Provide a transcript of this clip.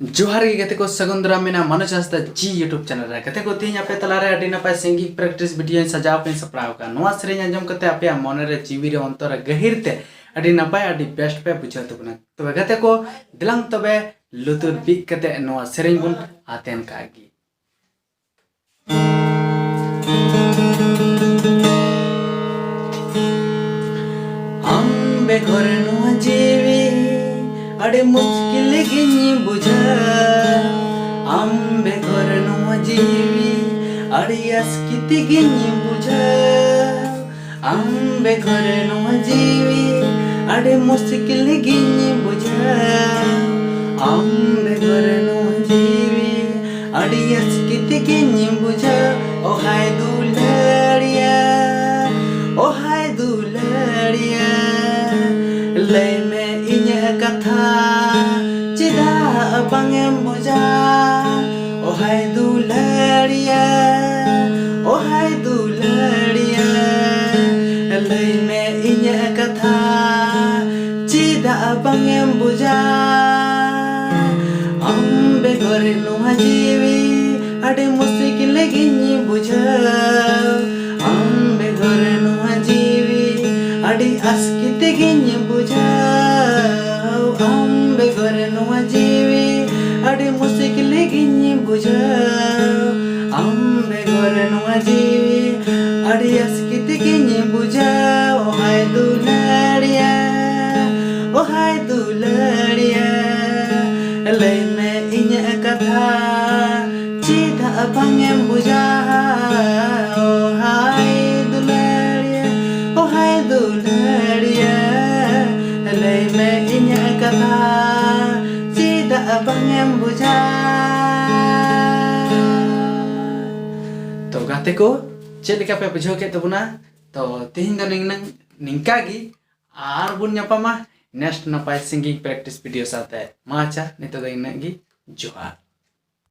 जोहार गे गते को सगुंदरा मेना मनोज हंसदा जी यूट्यूब चैनल रे गते को तीन आपे तलारे अडी नपाय सिंगिंग प्रैक्टिस वीडियो सजाव पे सपड़ाव का नोआ सेरेन अंजम कते आपे मन रे जीवी रे अंतर गहिरते अडी नपाय अडी बेस्ट पे बुझा तबना तबे गते को दिलंग तबे लुतुर बिक कते नोआ सेरेन बुन आतेन कागी अम्बे घर नोआ जीवी अड़े मुश्किल गिनी बुझा अम्बे घर नोआ जीवी अड़े अस्किति गिनी बुझा अम्बे घर नोआ जीवी अड़े मुश्किल गिनी बुझा अम्बे घर नोआ जीवी अड़े अस्किति गिनी बुझा ओ हाय दुलड़िया ओ हाय दुलड़िया ले में कथा चिदा बंगेम बुझा ओ हाय दुलड़िया ओ हाय दुलड़िया लई में इन्या कथा चिदा बंगेम बुझा अम्बे घरे नोआ जीवी अड़े मुश्किल गिनी बुझा अम्बे घरे नोआ जीवी अड़े अस्कित गिनी बुझा अम्बे घरे नोआ जीवी अड़े मुश्किल गिनी बुझा अम्बे घरे नोआ जीवी अड़े अस्कित गिनी बुझा ओ हाय दुलड़िया ओ हाय दुलड़िया लई में इन्या कथा चिदा बंगेम बुझा ओ हाय दुलड़िया ओ हाय दुलड़िया लई में इन्या कथा चिदा बंगेम बुझा तो गाते को चेक लेका पे बुझाव के तबना तो तेहिं दो निंकागी आर बुन ᱧᱟᱯᱟᱢᱟ नेक्स्ट नपाय सिंगिंग प्रैक्टिस वीडियो साथे माचा नितो दो इनागी जोहार।